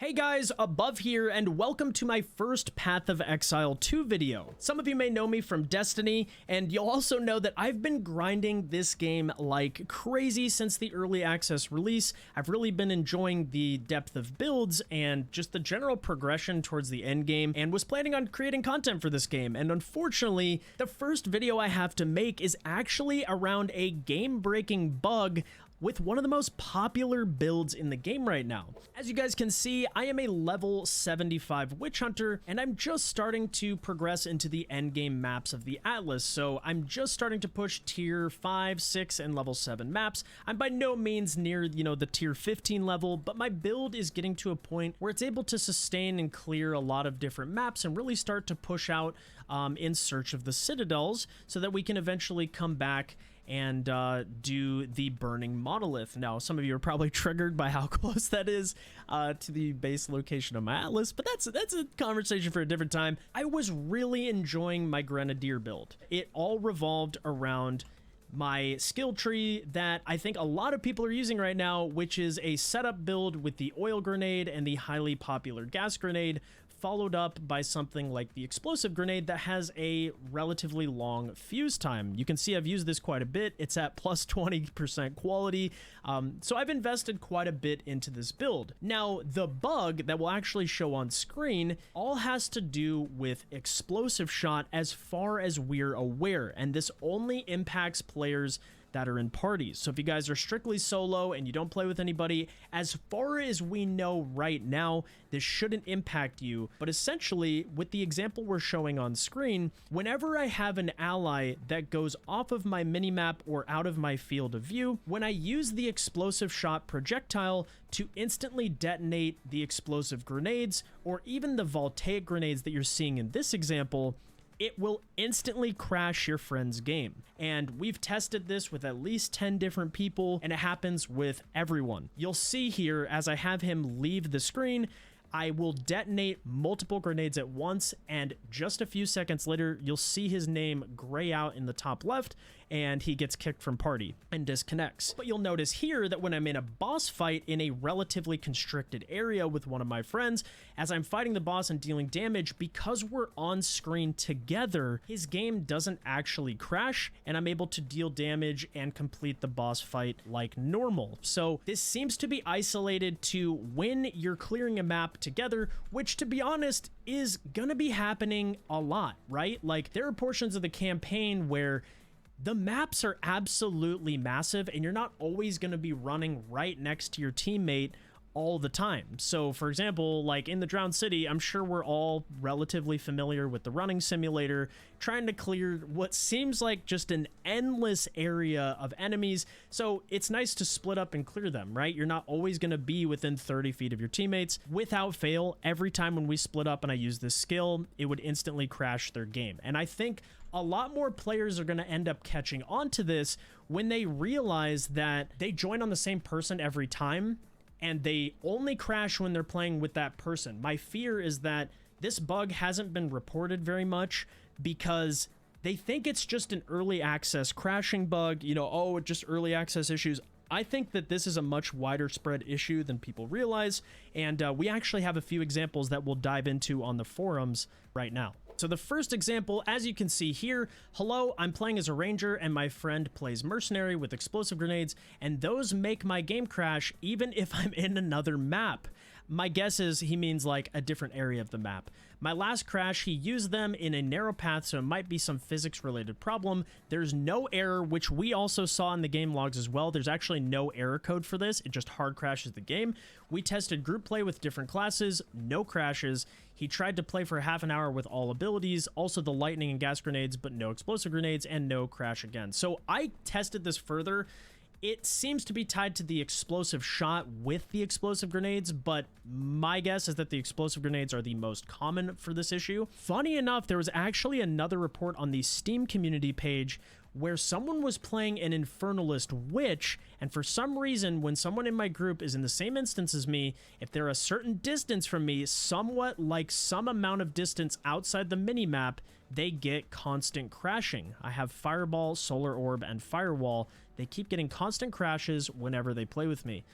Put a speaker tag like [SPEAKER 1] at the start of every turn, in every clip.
[SPEAKER 1] Hey guys, Above here, and welcome to my first Path of Exile 2 video. Some of you may know me from Destiny, and you'll also know that I've been grinding this game like crazy since the early access release. I've really been enjoying the depth of builds and just the general progression towards the end game, and was planning on creating content for this game. And unfortunately, the first video I have to make is actually around a game-breaking bug with one of the most popular builds in the game right now. As you guys can see, I am a level 75 Witch Hunter, and I'm just starting to progress into the endgame maps of the Atlas, so I'm just starting to push tier 5, 6, and level 7 maps. I'm by no means near, the tier 15 level, but my build is getting to a point where it's able to sustain and clear a lot of different maps and really start to push out in search of the citadels so that we can eventually come back and do the burning monolith. Now, some of you are probably triggered by how close that is to the base location of my Atlas, but that's a conversation for a different time. I was really enjoying my Grenadier build. It all revolved around my skill tree that I think a lot of people are using right now, which is a setup build with the oil grenade and the highly popular gas grenade, followed up by something like the explosive grenade that has a relatively long fuse time. You can see I've used this quite a bit. It's at plus 20% quality. So I've invested quite a bit into this build. Now, the bug that will actually show on screen all has to do with explosive shot as far as we're aware, and this only impacts players that are in parties. So if you guys are strictly solo and you don't play with anybody, as far as we know right now, this shouldn't impact you. But essentially, with the example we're showing on screen, whenever I have an ally that goes off of my minimap or out of my field of view, when I use the explosive shot projectile to instantly detonate the explosive grenades, or even the voltaic grenades that you're seeing in this example, it will instantly crash your friend's game. And we've tested this with at least 10 different people, and it happens with everyone. You'll see here, as I have him leave the screen, I will detonate multiple grenades at once, and just a few seconds later, you'll see his name gray out in the top left, and he gets kicked from party and disconnects. But you'll notice here that when I'm in a boss fight in a relatively constricted area with one of my friends, as I'm fighting the boss and dealing damage, because we're on screen together, his game doesn't actually crash, and I'm able to deal damage and complete the boss fight like normal. So this seems to be isolated to when you're clearing a map together, which, to be honest, is gonna be happening a lot, right? Like, there are portions of the campaign where the maps are absolutely massive and you're not always going to be running right next to your teammate all the time. So for example, like in the Drowned City, I'm sure we're all relatively familiar with the running simulator, trying to clear what seems like just an endless area of enemies. So it's nice to split up and clear them, right? You're not always going to be within 30 feet of your teammates. Without fail, every time when we split up and I use this skill, it would instantly crash their game. And I think a lot more players are going to end up catching on to this when they realize that they join on the same person every time, and they only crash when they're playing with that person. My fear is that this bug hasn't been reported very much because they think it's just an early access crashing bug, oh, just early access issues. I think that this is a much wider spread issue than people realize, and we actually have a few examples that we'll dive into on the forums right now. So the first example, as you can see here, hello, I'm playing as a ranger and my friend plays mercenary with explosive grenades, and those make my game crash even if I'm in another map. My guess is he means like a different area of the map. My last crash, he used them in a narrow path, so it might be some physics related problem. There's no error, which we also saw in the game logs as well. There's actually no error code for this. It just hard crashes the game. We tested group play with different classes, no crashes. He tried to play for half an hour with all abilities, also the lightning and gas grenades, but no explosive grenades and no crash again. So I tested this further. It seems to be tied to the explosive shot with the explosive grenades, but my guess is that the explosive grenades are the most common for this issue. Funny enough, there was actually another report on the Steam community page where someone was playing an Infernalist Witch, and for some reason, when someone in my group is in the same instance as me, if they're a certain distance from me, somewhat like some amount of distance outside the minimap, they get constant crashing. I have Fireball, Solar Orb, and Firewall. They keep getting constant crashes whenever they play with me.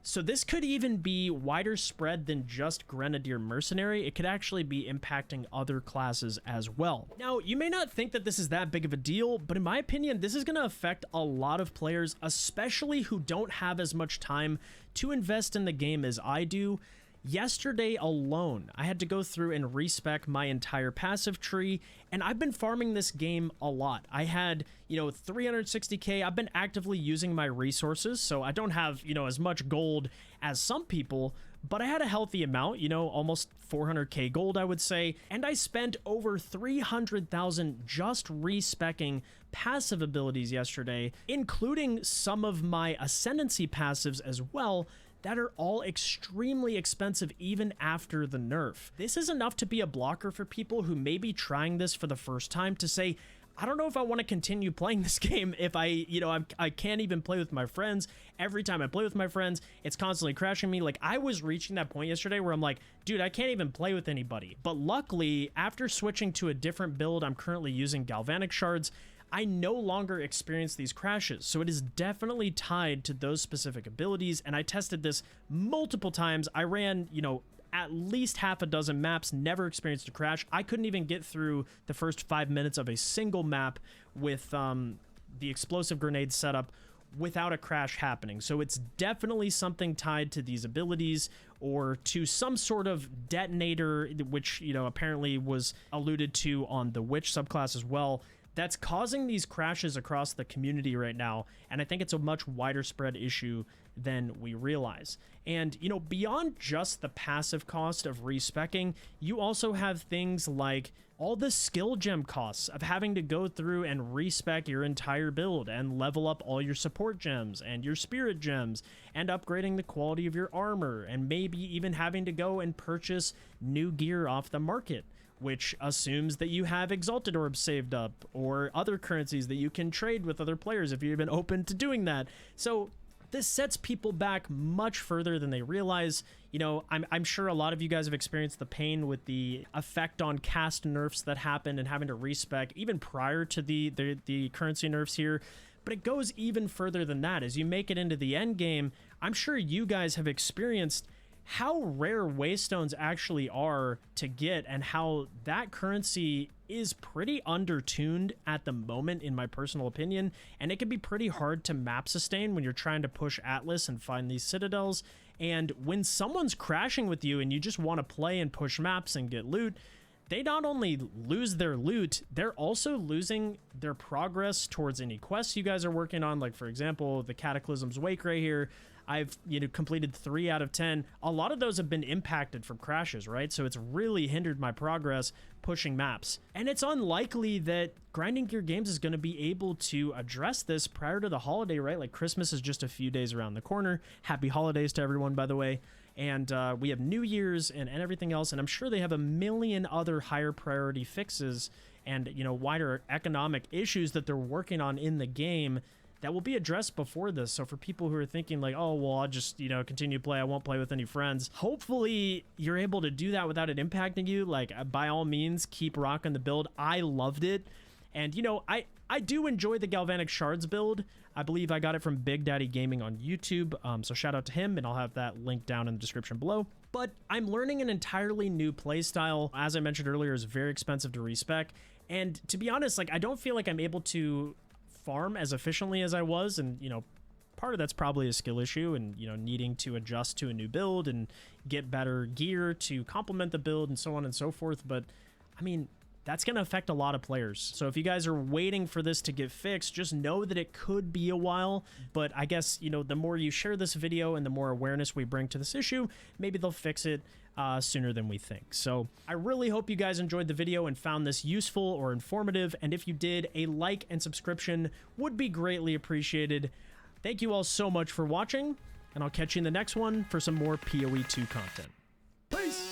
[SPEAKER 1] So this could even be wider spread than just Grenadier Mercenary. It could actually be impacting other classes as well. Now, you may not think that this is that big of a deal, but in my opinion, this is going to affect a lot of players, especially who don't have as much time to invest in the game as I do. Yesterday alone, I had to go through and respec my entire passive tree, and I've been farming this game a lot. I had, 360k. I've been actively using my resources, so I don't have, as much gold as some people, but I had a healthy amount, almost 400k gold, I would say, and I spent over 300,000 just respecking passive abilities yesterday, including some of my ascendancy passives as well, that are all extremely expensive even after the nerf. This is enough to be a blocker for people who may be trying this for the first time to say, I don't know if I want to continue playing this game if I can't even play with my friends. Every time I play with my friends, it's constantly crashing me. Like, I was reaching that point yesterday where I'm like, dude, I can't even play with anybody. But luckily, after switching to a different build, I'm currently using Galvanic Shards, I no longer experience these crashes. So it is definitely tied to those specific abilities. And I tested this multiple times. I ran, at least half a dozen maps, never experienced a crash. I couldn't even get through the first 5 minutes of a single map with the explosive grenade setup without a crash happening. So it's definitely something tied to these abilities or to some sort of detonator, which, apparently was alluded to on the witch subclass as well, that's causing these crashes across the community right now. And I think it's a much wider spread issue than we realize. And, beyond just the passive cost of respecking, you also have things like all the skill gem costs of having to go through and respec your entire build and level up all your support gems and your spirit gems and upgrading the quality of your armor and maybe even having to go and purchase new gear off the market, which assumes that you have Exalted Orbs saved up or other currencies that you can trade with other players if you're even open to doing that. So this sets people back much further than they realize. I'm sure a lot of you guys have experienced the pain with the effect on cast nerfs that happened and having to respec even prior to the currency nerfs here. But it goes even further than that. As you make it into the end game, I'm sure you guys have experienced how rare waystones actually are to get and how that currency is pretty undertuned at the moment, in my personal opinion, and it can be pretty hard to map sustain when you're trying to push Atlas and find these citadels. And when someone's crashing with you and you just want to play and push maps and get loot, they not only lose their loot, they're also losing their progress towards any quests you guys are working on. Like, for example, the Cataclysm's Wake right here, I've completed 3 out of 10. A lot of those have been impacted from crashes, right? So it's really hindered my progress pushing maps. And it's unlikely that Grinding Gear Games is going to be able to address this prior to the holiday, right? Like, Christmas is just a few days around the corner. Happy holidays to everyone, by the way. And we have New Year's and everything else, and I'm sure they have a million other higher priority fixes and, wider economic issues that they're working on in the game that will be addressed before this. So for people who are thinking like, oh, well, I'll just, continue to play, I won't play with any friends, hopefully you're able to do that without it impacting you. Like, by all means, keep rocking the build. I loved it. And, I do enjoy the Galvanic Shards build. I believe I got it from Big Daddy Gaming on YouTube, so shout out to him, and I'll have that link down in the description below. But I'm learning an entirely new playstyle. As I mentioned earlier, it's very expensive to respec, and to be honest, like, I don't feel like I'm able to farm as efficiently as I was, and, part of that's probably a skill issue and, needing to adjust to a new build and get better gear to complement the build and so on and so forth. But, I mean, that's going to affect a lot of players. So if you guys are waiting for this to get fixed, just know that it could be a while. But I guess, the more you share this video and the more awareness we bring to this issue, maybe they'll fix it sooner than we think. So I really hope you guys enjoyed the video and found this useful or informative. And if you did, a like and subscription would be greatly appreciated. Thank you all so much for watching, and I'll catch you in the next one for some more PoE 2 content. Peace!